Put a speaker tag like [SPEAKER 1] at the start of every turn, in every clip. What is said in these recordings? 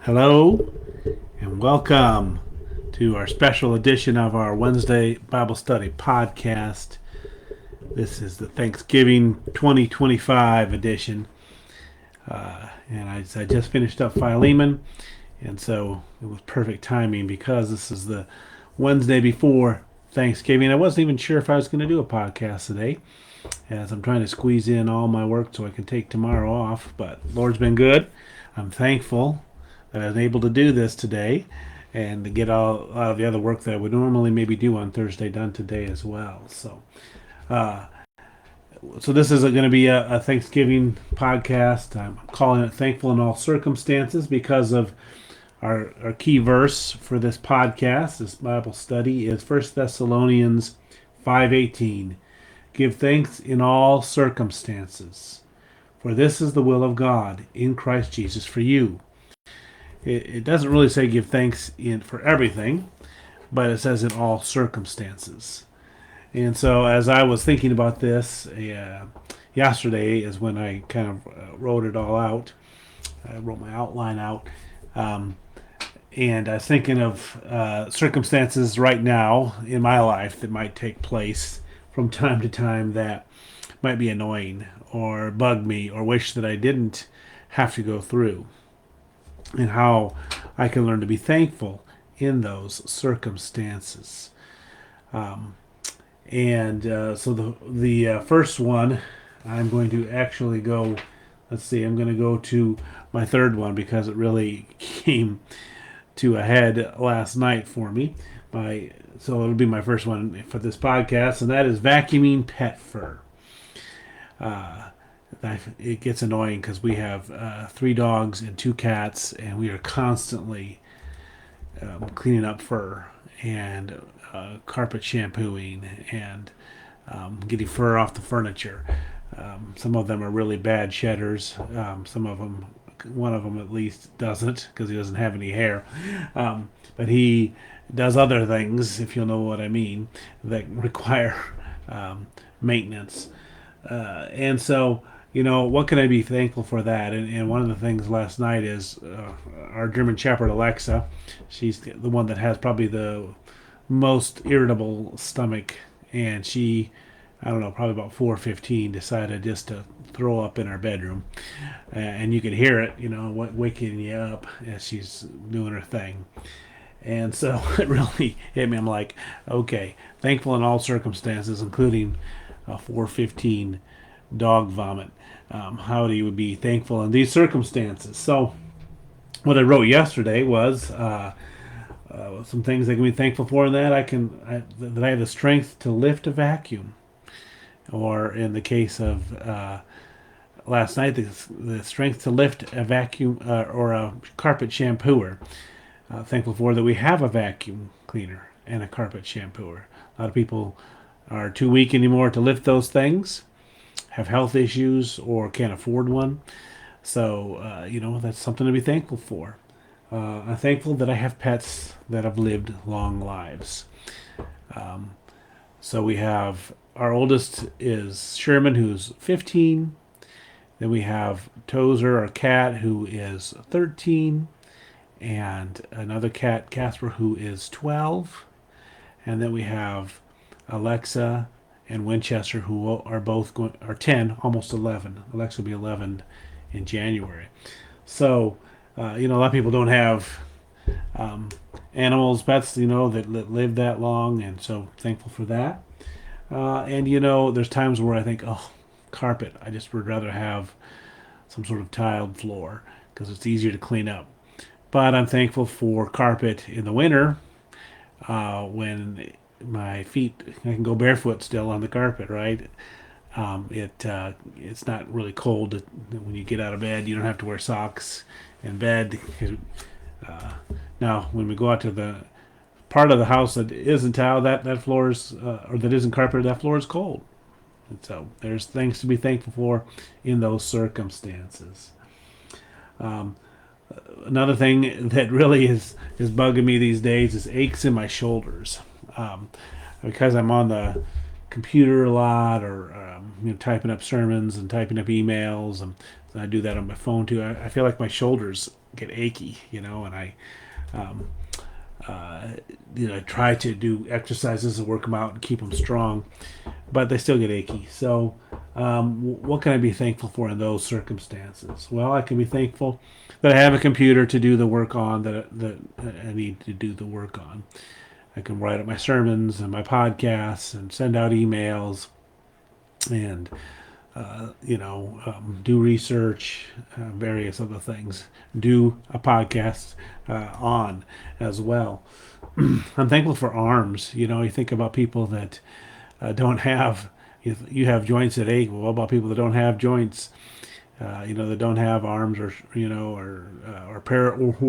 [SPEAKER 1] Hello and welcome to our special edition of our Wednesday Bible Study podcast. This is the Thanksgiving 2025 edition. And I just finished up Philemon, and so it was perfect timing because this is the Wednesday before Thanksgiving. I wasn't even sure if I was going to do a podcast today, as I'm trying to squeeze in all my work so I can take tomorrow off. But Lord's been good. I'm thankful that I was able to do this today and to get all of the other work that I would normally maybe do on Thursday done today as well. So this is going to be a Thanksgiving podcast. I'm calling it Thankful in All Circumstances because of our key verse for this podcast, this Bible study, is First Thessalonians 5:18. Give thanks in all circumstances, for this is the will of God in Christ Jesus for you. It doesn't really say give thanks for everything, but it says in all circumstances. And so, as I was thinking about this yesterday, is when I kind of wrote it all out. I wrote my outline out, and I was thinking of circumstances right now in my life that might take place from time to time that might be annoying or bug me or wish that I didn't have to go through, and how I can learn to be thankful in those circumstances. So the first one, I'm going to actually go. Let's see. I'm going to go to my third one because it really came to a head last night for me. So it'll be my first one for this podcast, and that is vacuuming pet fur. It gets annoying because we have 3 dogs and 2 cats, and we are constantly cleaning up fur and carpet shampooing and getting fur off the furniture. Some of them are really bad shedders. Some of them, one of them at least, doesn't because he doesn't have any hair. But he does other things, if you'll know what I mean, that require maintenance. And so, what can I be thankful for that? And one of the things last night is our German Shepherd, Alexa. She's the one that has probably the most irritable stomach. And she, I don't know, probably about 4:15, decided just to throw up in our bedroom. And you could hear it, waking you up as she's doing her thing. And so it really hit me. I'm like, okay, thankful in all circumstances, including a 4:15 dog vomit. How do you be thankful in these circumstances? So, what I wrote yesterday was some things I can be thankful for, in that that I have the strength to lift a vacuum, or in the case of last night, the strength to lift a vacuum or a carpet shampooer. Thankful for that we have a vacuum cleaner and a carpet shampooer. A lot of people are too weak anymore to lift those things, have health issues, or can't afford one. So, that's something to be thankful for. I'm thankful that I have pets that have lived long lives. So we have our oldest is Sherman, who's 15. Then we have Tozer, our cat, who is 13. And another cat, Casper, who is 12. And then we have Alexa and Winchester, who are 10, almost 11. Alexa will be 11 in January. So, a lot of people don't have animals, pets, that live that long, and so thankful for that. And there's times where I think, oh, carpet. I just would rather have some sort of tiled floor because it's easier to clean up. But I'm thankful for carpet in the winter when my feet, I can go barefoot still on the carpet, right? It's not really cold when you get out of bed. You don't have to wear socks in bed. Now, when we go out to the part of the house that isn't tile, that floor is or that isn't carpet, that floor is cold. And so there's things to be thankful for in those circumstances. Another thing that really is bugging me these days is aches in my shoulders, because I'm on the computer a lot, or typing up sermons and typing up emails, and I do that on my phone too. I feel like my shoulders get achy, and um, uh, I try to do exercises and work them out and keep them strong, but they still get achy. So, what can I be thankful for in those circumstances? Well, I can be thankful that I have a computer to do the work on that I need to do the work on. I can write up my sermons and my podcasts and send out emails and do research, various other things. Do a podcast on as well. I'm thankful for arms. You think about people that don't have. You have joints that ache. Well, what about people that don't have joints? That don't have arms, or who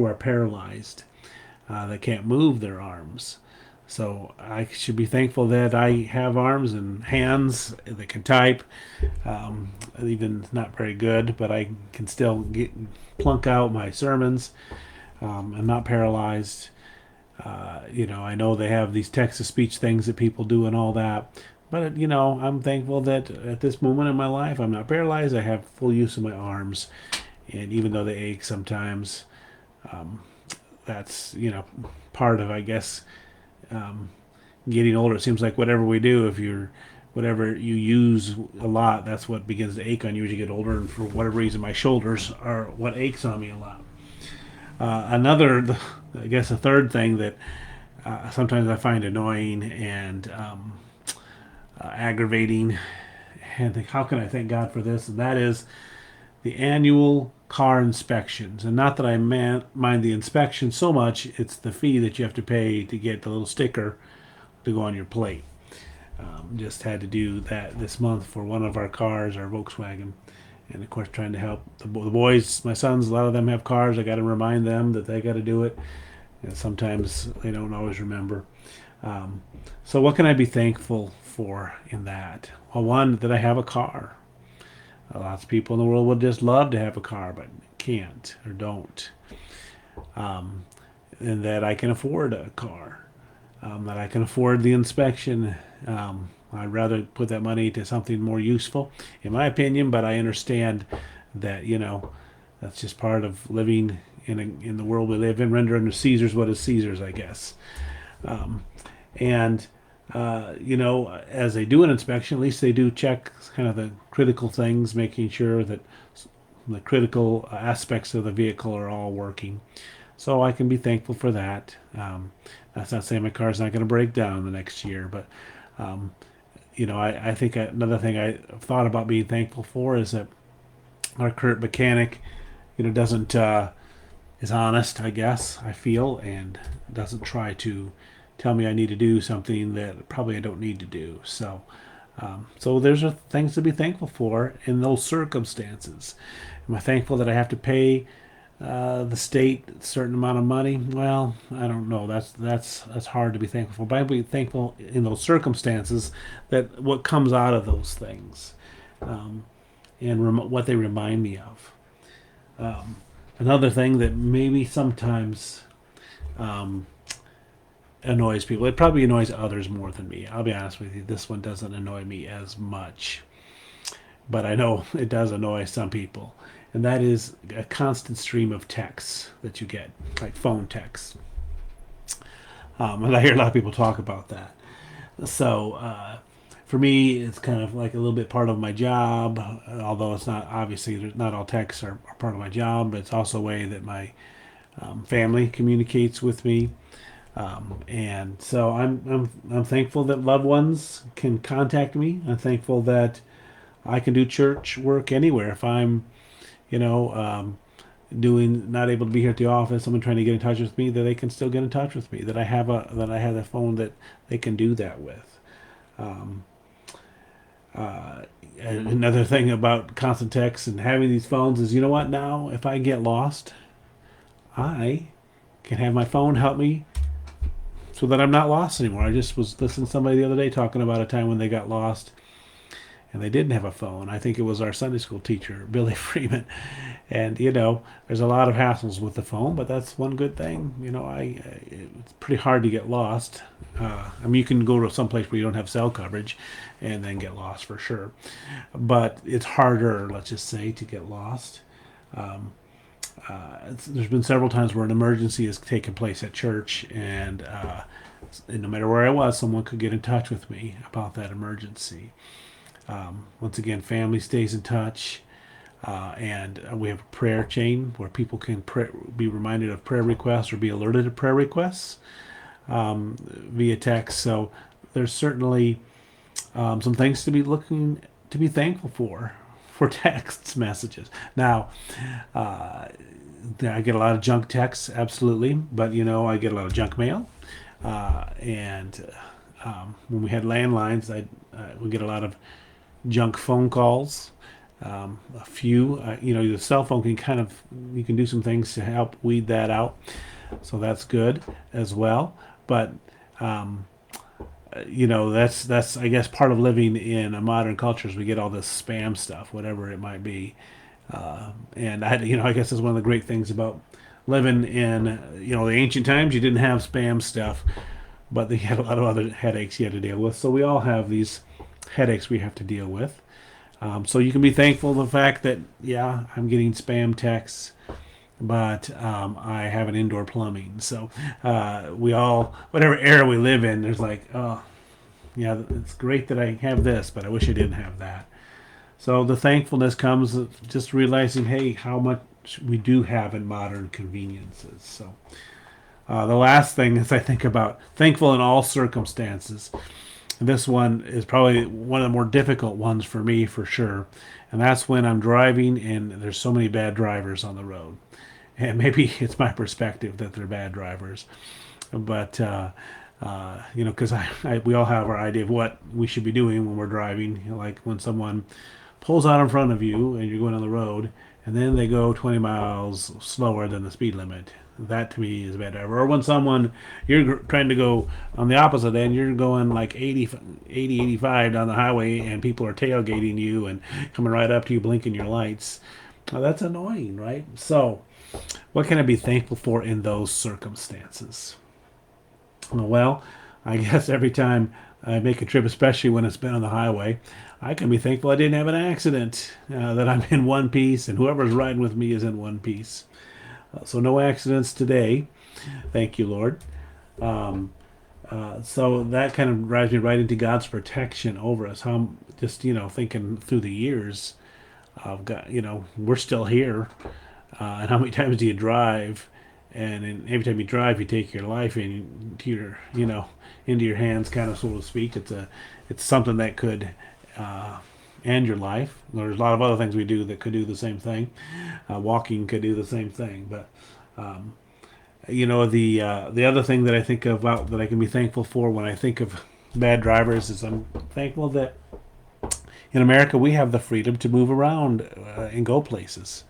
[SPEAKER 1] are paralyzed, that can't move their arms. So I should be thankful that I have arms and hands that can type. Even not very good, but I can still plunk out my sermons. I'm not paralyzed. I know they have these text-to-speech things that people do and all that. But, I'm thankful that at this moment in my life, I'm not paralyzed. I have full use of my arms. And even though they ache sometimes, that's, part of, I guess, getting older. It seems like whatever we do, whatever you use a lot, that's what begins to ache on you as you get older. And for whatever reason, my shoulders are what aches on me a lot. I guess a third thing that sometimes I find annoying and aggravating, and think, how can I thank God for this? And that is the annual car inspections. And not that I mind the inspection so much, it's the fee that you have to pay to get the little sticker to go on your plate. Just had to do that this month for one of our cars, our Volkswagen. And of course, trying to help the boys, my sons, a lot of them have cars. I got to remind them that they got to do it. And sometimes they don't always remember. So, what can I be thankful for in that? Well, one, that I have a car. Lots of people in the world would just love to have a car, but can't or don't. And that I can afford a car. That I can afford the inspection. I'd rather put that money to something more useful, in my opinion, but I understand that, that's just part of living in the world we live in. Render unto Caesar's what is Caesar's, I guess. And as they do an inspection, at least they do check kind of the critical things, making sure that the critical aspects of the vehicle are all working. So I can be thankful for that. That's not saying my car's not going to break down the next year, but I think another thing I thought about being thankful for is that our current mechanic, doesn't is honest, I guess, I feel, and doesn't try to tell me I need to do something that probably I don't need to do. So there's things to be thankful for in those circumstances. Am I thankful that I have to pay the state a certain amount of money? Well, I don't know. That's hard to be thankful for. But I be thankful in those circumstances that what comes out of those things, and what they remind me of. Another thing that maybe sometimes annoys people. It probably annoys others more than me. I'll be honest with you. This one doesn't annoy me as much, but I know it does annoy some people. And that is a constant stream of texts that you get, like phone texts. And I hear a lot of people talk about that. So for me, it's kind of like a little bit part of my job, although it's not, obviously, not all texts are part of my job, but it's also a way that my family communicates with me. And so I'm thankful that loved ones can contact me. I'm thankful that I can do church work anywhere. If I'm not able to be here at the office, someone trying to get in touch with me, that they can still get in touch with me, that I have a phone that they can do that with. And another thing about constant texts and having these phones is, what, now if I get lost, I can have my phone help me so that I'm not lost anymore. I just was listening to somebody the other day talking about a time when they got lost, and they didn't have a phone. I think it was our Sunday school teacher, Billy Freeman. And there's a lot of hassles with the phone, but that's one good thing. It's pretty hard to get lost. I mean, you can go to some place where you don't have cell coverage, and then get lost for sure. But it's harder, let's just say, to get lost. There's been several times where an emergency has taken place at church, and no matter where I was, someone could get in touch with me about that emergency. Once again, family stays in touch, and we have a prayer chain where people can be reminded of prayer requests or be alerted to prayer requests via text. So there's certainly some things to be thankful for text messages. Now, I get a lot of junk texts, absolutely, but I get a lot of junk mail, and when we had landlines, we get a lot of junk phone calls. A few, the cell phone you can do some things to help weed that out, so that's good as well. But that's I guess part of living in a modern culture is we get all this spam stuff, whatever it might be. And I guess that's one of the great things about living in the ancient times. You didn't have spam stuff, but they had a lot of other headaches you had to deal with. So we all have these headaches we have to deal with. So you can be thankful for the fact that I'm getting spam texts, but I have an indoor plumbing. So we all, whatever era we live in, there's like, oh, yeah, it's great that I have this, but I wish I didn't have that. So the thankfulness comes of just realizing, hey, how much we do have in modern conveniences. So the last thing is I think about thankful in all circumstances. And this one is probably one of the more difficult ones for me, for sure. And that's when I'm driving and there's so many bad drivers on the road. And maybe it's my perspective that they're bad drivers. But, because we all have our idea of what we should be doing when we're driving. Like when someone pulls out in front of you and you're going on the road, and then they go 20 miles slower than the speed limit. That to me is a bad driver. Or when you're trying to go on the opposite end, you're going like 85 down the highway, and people are tailgating you and coming right up to you, blinking your lights. Well, that's annoying, right? So, what can I be thankful for in those circumstances? Well, I guess every time I make a trip, especially when it's been on the highway, I can be thankful I didn't have an accident, that I'm in one piece, and whoever's riding with me is in one piece. So no accidents today. Thank you, Lord. So that kind of drives me right into God's protection over us. How just thinking through the years of God, we're still here, and how many times do you drive? And every time you drive, you take your life into your hands, kind of, so to speak. It's something that could end your life. There's a lot of other things we do that could do the same thing. Walking could do the same thing, but the other thing that I think about that I can be thankful for when I think of bad drivers is I'm thankful that in America we have the freedom to move around and go places.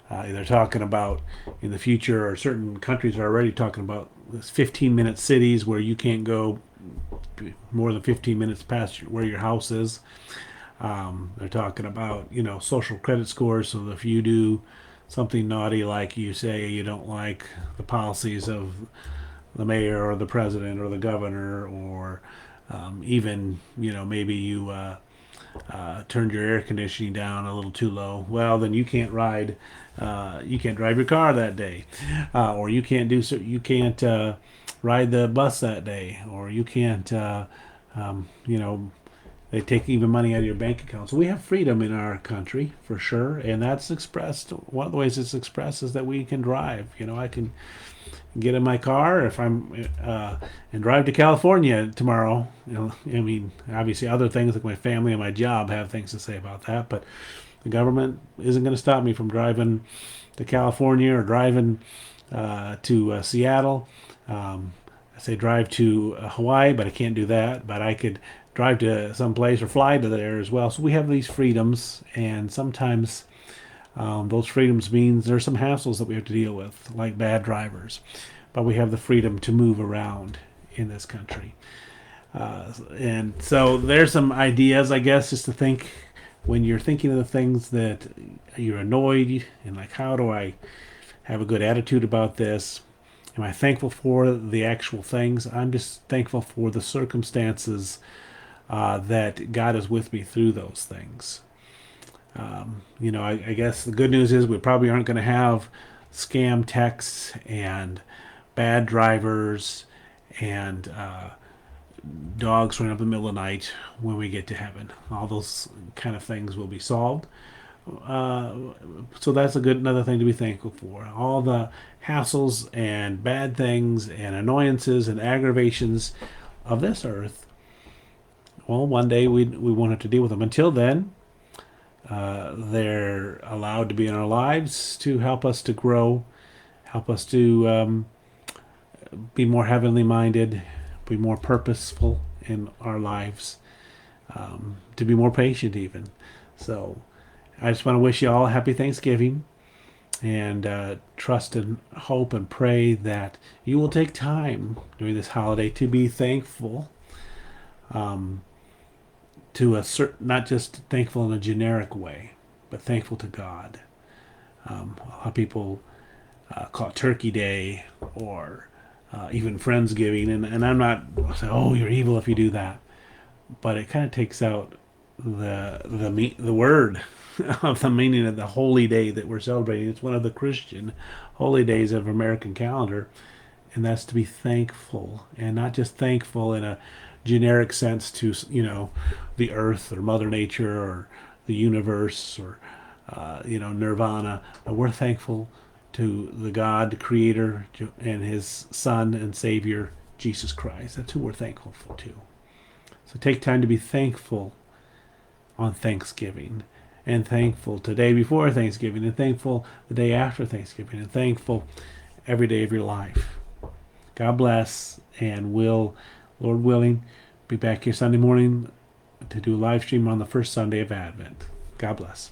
[SPEAKER 1] They're talking about in the future, or certain countries are already talking about this 15-minute cities where you can't go more than 15 minutes past where your house is. They're talking about social credit scores, so if you do something naughty, like you say you don't like the policies of the mayor or the president or the governor, or even maybe you turned your air conditioning down a little too low, well, then you can't you can't drive your car that day, or you can't ride the bus that day, or you can't they take even money out of your bank account. So we have freedom in our country, for sure, and that's expressed. One of the ways it's expressed is that we can drive. I can get in my car if I'm and drive to California tomorrow. I mean, obviously, other things like my family and my job have things to say about that, but the government isn't going to stop me from driving to California or driving to Seattle. I say drive to Hawaii, but I can't do that. But I could drive to some place or fly to there as well. So we have these freedoms, and sometimes those freedoms means there's some hassles that we have to deal with, like bad drivers. But we have the freedom to move around in this country. And so there's some ideas, I guess, just to think when you're thinking of the things that you're annoyed and like, how do I have a good attitude about this? Am I thankful for the actual things? I'm just thankful for the circumstances that God is with me through those things. I guess the good news is we probably aren't going to have scam texts and bad drivers and dogs running up in the middle of the night when we get to heaven. All those kind of things will be solved. Uh, so that's another thing to be thankful for. All the hassles and bad things and annoyances and aggravations of this earth. Well, one day we won't have to deal with them. Until then, they're allowed to be in our lives to help us to grow, help us to be more heavenly minded, be more purposeful in our lives, to be more patient even. So I just want to wish you all a happy Thanksgiving and trust and hope and pray that you will take time during this holiday to be thankful, to a certain, not just thankful in a generic way, but thankful to God. A lot of people call it Turkey Day or even Friendsgiving, and I'm not saying, oh, you're evil if you do that, but it kind of takes out the word of the meaning of the holy day that we're celebrating. It's one of the Christian holy days of American calendar, and that's to be thankful, and not just thankful in a generic sense to the earth or Mother Nature or the universe or nirvana. But we're thankful to the God, the Creator, and His Son and Savior, Jesus Christ. That's who we're thankful for to. So take time to be thankful on Thanksgiving, and thankful today before Thanksgiving, and thankful the day after Thanksgiving, and thankful every day of your life. God bless, and we'll, Lord willing, be back here Sunday morning to do a live stream on the first Sunday of Advent. God bless.